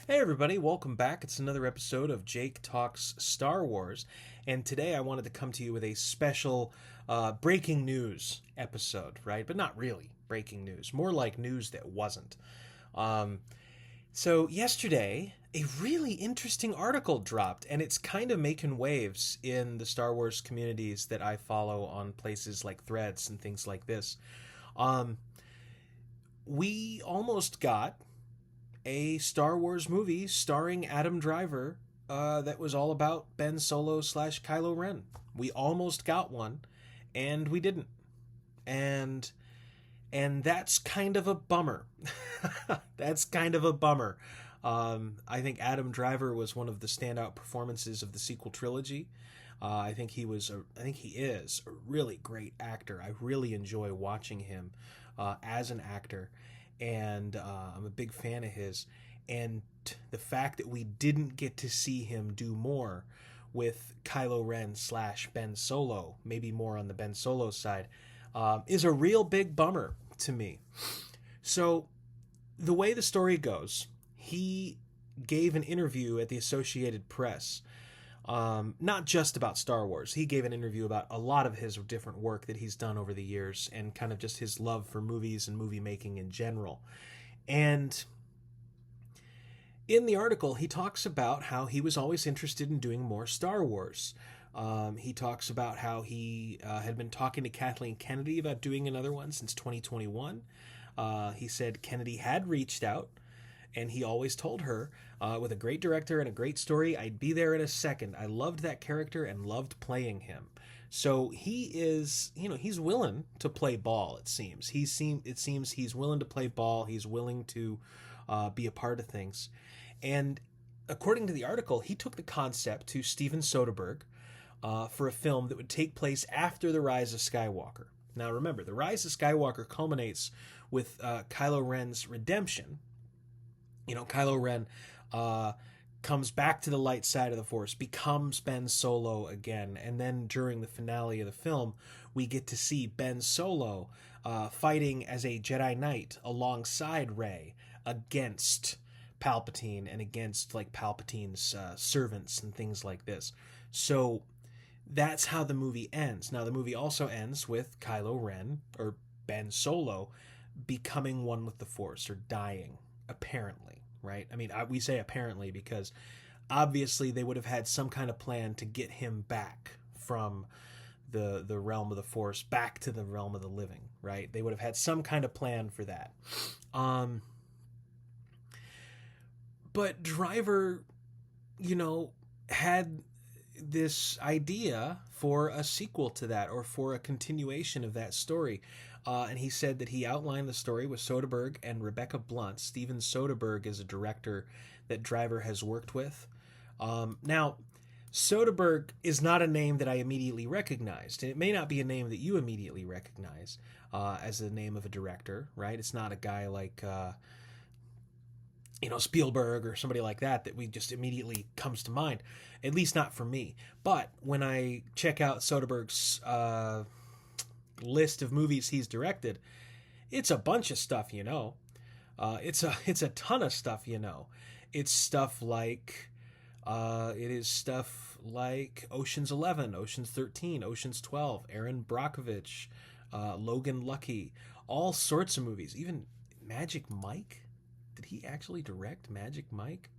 Hey everybody, welcome back. It's another episode of Jake Talks Star Wars, and today I wanted to come to you with a special breaking news episode, right? But not really breaking news, more like news that wasn't. Um, so yesterday, a really interesting article dropped, and it's kind of making waves in the Star Wars communities that I follow on places like Threads and things like this. Um, we almost got a Star Wars movie starring Adam Driver that was all about Ben Solo slash Kylo Ren. We almost got one, and we didn't. And that's kind of a bummer. That's kind of a bummer. I think Adam Driver was one of the standout performances of the sequel trilogy. I think he is a really great actor. I really enjoy watching him as an actor, and I'm a big fan of his. And the fact that we didn't get to see him do more with Kylo Ren slash Ben Solo, maybe more on the Ben Solo side, is a real big bummer to me. So the way the story goes, he gave an interview at the Associated Press, not just about Star Wars. He gave an interview about a lot of his different work that he's done over the years and kind of just his love for movies and movie making in general. And in the article, he talks about how he was always interested in doing more Star Wars. He talks about how he had been talking to Kathleen Kennedy about doing another one since 2021. He said Kennedy had reached out, and he always told her, with a great director and a great story, I'd be there in a second. I loved that character and loved playing him. So he is, he's willing to play ball. It seems he's willing to play ball. He's willing to be a part of things. And according to the article, he took the concept to Steven Soderbergh for a film that would take place after The Rise of Skywalker. Now remember, The Rise of Skywalker culminates with Kylo Ren's redemption. Kylo Ren comes back to the light side of the Force, becomes Ben Solo again, and then during the finale of the film, we get to see Ben Solo fighting as a Jedi Knight alongside Rey against Palpatine and against like Palpatine's servants and things like this. So that's how the movie ends. Now the movie also ends with Kylo Ren or Ben Solo becoming one with the Force or dying, apparently, right? I mean, we say apparently because obviously they would have had some kind of plan to get him back from the realm of the Force back to the realm of the living, right? They would have had some kind of plan for that. But Driver, had this idea for a sequel to that or for a continuation of that story. And he said that he outlined the story with Soderbergh and Rebecca Blunt. Steven Soderbergh is a director that Driver has worked with. Now, Soderbergh is not a name that I immediately recognized. And it may not be a name that you immediately recognize as the name of a director, right? It's not a guy like Spielberg or somebody like that we just immediately comes to mind, at least not for me. But when I check out Soderbergh's list of movies he's directed, it's a bunch of stuff, it's a ton of stuff, It's stuff like Ocean's 11, Ocean's 13, Ocean's 12, Aaron Brockovich, Logan Lucky, all sorts of movies, even Magic Mike. Did he actually direct Magic Mike?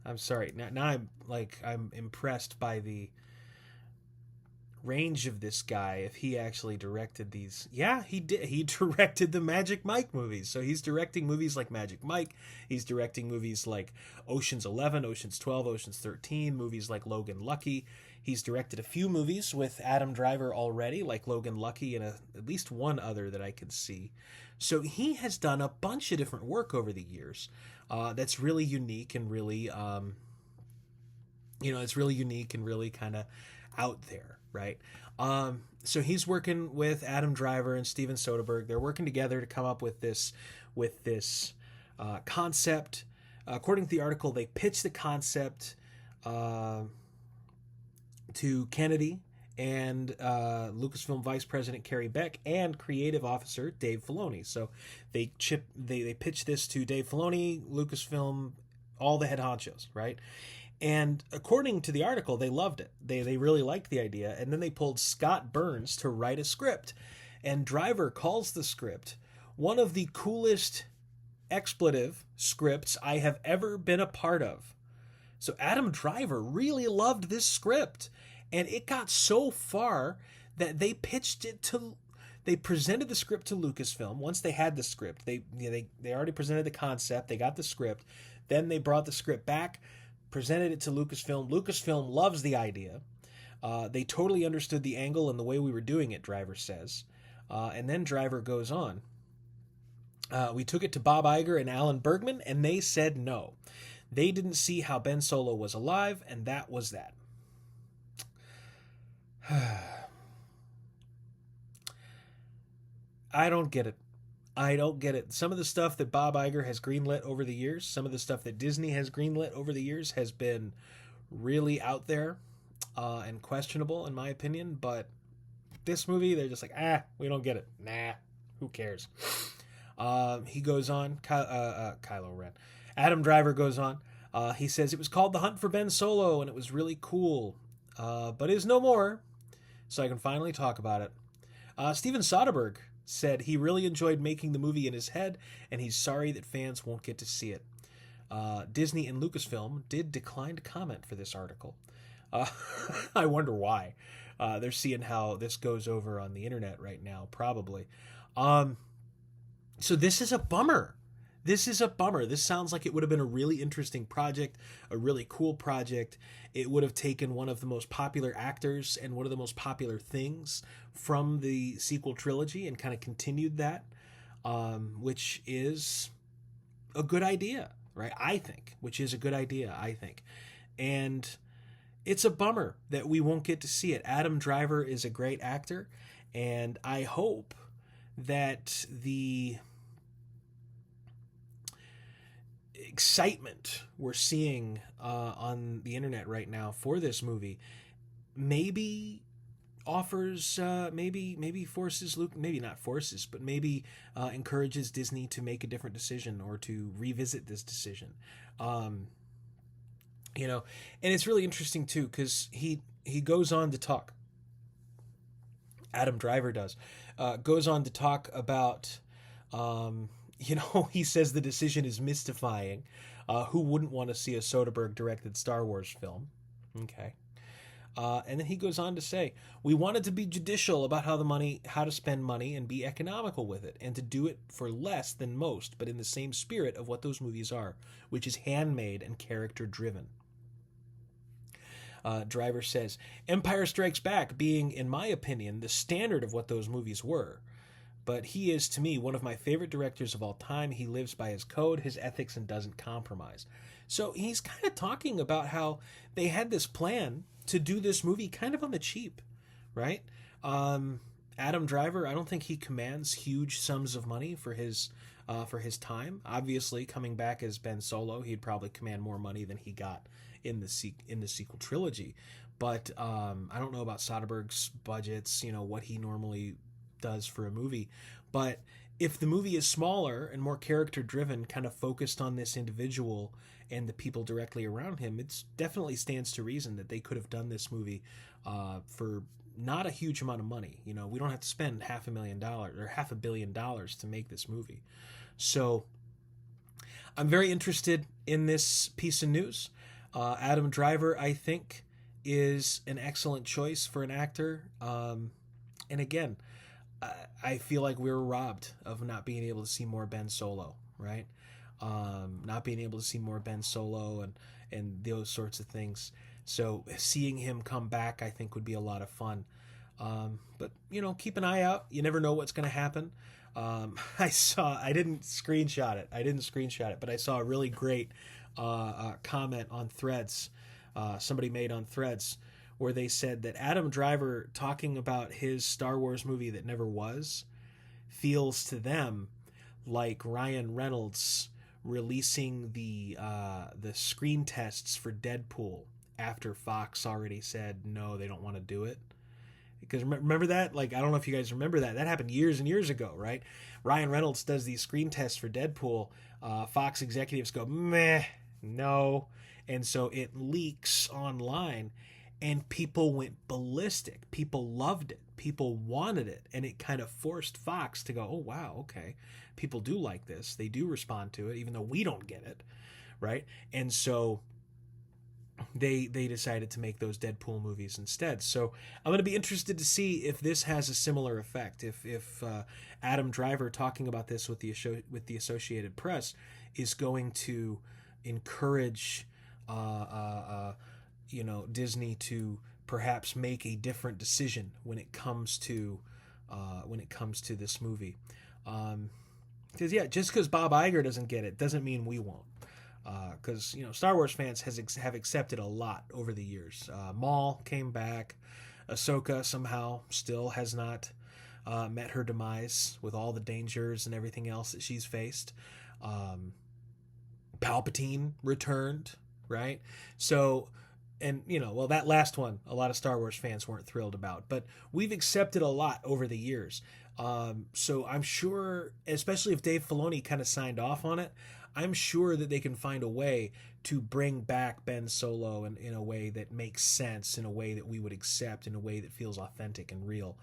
I'm sorry. Now I'm impressed by the range of this guy. If he actually directed these, yeah, he did. He directed the Magic Mike movies. So he's directing movies like Magic Mike. He's directing movies like Ocean's 11, Ocean's 12, Ocean's 13, movies like Logan Lucky. He's directed a few movies with Adam Driver already, like Logan Lucky and at least one other that I could see. So he has done a bunch of different work over the years that's really unique and really, it's really unique and really kind of out there, right? So he's working with Adam Driver and Steven Soderbergh. They're working together to come up with this concept. According to the article, they pitched the concept to Kennedy and Lucasfilm Vice President Carrie Beck and creative officer Dave Filoni. So they pitched this to Dave Filoni, Lucasfilm, all the head honchos, right? And according to the article, they loved it. They really liked the idea, and then they pulled Scott Burns to write a script. And Driver calls the script one of the coolest expletive scripts I have ever been a part of. So Adam Driver really loved this script, and it got so far that they presented the script to Lucasfilm. Once they had the script, they already presented the concept, they got the script, then they brought the script back, presented it to Lucasfilm. Lucasfilm loves the idea. They totally understood the angle and the way we were doing it, Driver says. And then Driver goes on. We took it to Bob Iger and Alan Bergman, and they said no. They didn't see how Ben Solo was alive, and that was that. I don't get it. I don't get it. Some of the stuff that Bob Iger has greenlit over the years, some of the stuff that Disney has greenlit over the years has been really out there and questionable, in my opinion. But this movie, they're just like, we don't get it. Nah, who cares? He goes on, Kylo Ren. Adam Driver goes on. He says, it was called The Hunt for Ben Solo, and it was really cool. But is no more, so I can finally talk about it. Steven Soderbergh said he really enjoyed making the movie in his head, and he's sorry that fans won't get to see it. Disney and Lucasfilm did decline to comment for this article. I wonder why. They're seeing how this goes over on the internet right now, probably. So this is a bummer. This is a bummer. This sounds like it would have been a really interesting project, a really cool project. It would have taken one of the most popular actors and one of the most popular things from the sequel trilogy and kind of continued that, which is a good idea, right? I think, which is a good idea, I think. And it's a bummer that we won't get to see it. Adam Driver is a great actor, and I hope that the excitement we're seeing on the internet right now for this movie maybe offers maybe forces Luke, maybe not forces, but maybe encourages Disney to make a different decision or to revisit this decision. And it's really interesting too, because he goes on to talk, Adam Driver goes on to talk about he says the decision is mystifying. Who wouldn't want to see a Soderbergh directed Star Wars film? Okay. And then he goes on to say, we wanted to be judicial about how to spend money and be economical with it, and to do it for less than most, but in the same spirit of what those movies are, which is handmade and character driven. Driver says, Empire Strikes Back being, in my opinion, the standard of what those movies were. But he is, to me, one of my favorite directors of all time. He lives by his code, his ethics, and doesn't compromise. So he's kind of talking about how they had this plan to do this movie kind of on the cheap, right? Adam Driver, I don't think he commands huge sums of money for his time. Obviously, coming back as Ben Solo, he'd probably command more money than he got in the sequel trilogy. But I don't know about Soderbergh's budgets, what he normally does for a movie. But if the movie is smaller and more character driven, kind of focused on this individual and the people directly around him, it definitely stands to reason that they could have done this movie for not a huge amount of money. We don't have to spend $500,000 or $500 million to make this movie. So I'm very interested in this piece of news. Adam Driver, I think, is an excellent choice for an actor. And again, I feel like we were robbed of not being able to see more Ben Solo, right? Not being able to see more Ben Solo and those sorts of things. So seeing him come back, I think, would be a lot of fun. But, keep an eye out. You never know what's going to happen. I didn't screenshot it, but I saw a really great comment on Threads. Somebody made on Threads, where they said that Adam Driver talking about his Star Wars movie that never was feels to them like Ryan Reynolds releasing the screen tests for Deadpool after Fox already said no, they don't want to do it. Because remember that? Like, I don't know if you guys remember that. That happened years and years ago, right? Ryan Reynolds does these screen tests for Deadpool. Fox executives go, meh, no. And so it leaks online, and people went ballistic. People loved it. People wanted it. And it kind of forced Fox to go, oh, wow, okay. People do like this. They do respond to it, even though we don't get it, right? And so they decided to make those Deadpool movies instead. So I'm going to be interested to see if this has a similar effect. If Adam Driver talking about this with the Associated Press is going to encourage Disney to perhaps make a different decision when it comes to this movie. Because just because Bob Iger doesn't get it doesn't mean we won't. Because Star Wars fans have accepted a lot over the years. Maul came back. Ahsoka somehow still has not met her demise with all the dangers and everything else that she's faced. Palpatine returned, right? So, and that last one, a lot of Star Wars fans weren't thrilled about. But we've accepted a lot over the years. So I'm sure, especially if Dave Filoni kind of signed off on it, I'm sure that they can find a way to bring back Ben Solo in a way that makes sense, in a way that we would accept, in a way that feels authentic and real.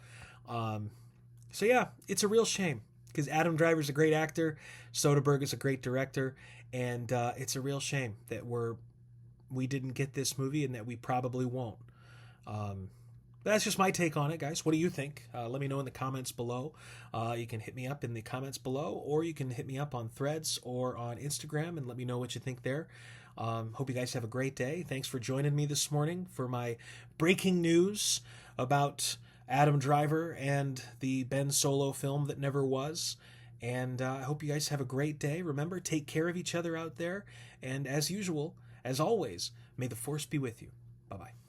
So yeah, it's a real shame because Adam Driver's a great actor, Soderbergh is a great director, and it's a real shame that we didn't get this movie and that we probably won't. That's just my take on it, guys. What do you think? Let me know in the comments below. You can hit me up in the comments below, or you can hit me up on Threads or on Instagram and let me know what you think there. Hope you guys have a great day. Thanks for joining me this morning for my breaking news about Adam Driver and the Ben Solo film that never was. And I hope you guys have a great day. Remember, take care of each other out there. And as usual, as always, may the Force be with you. Bye-bye.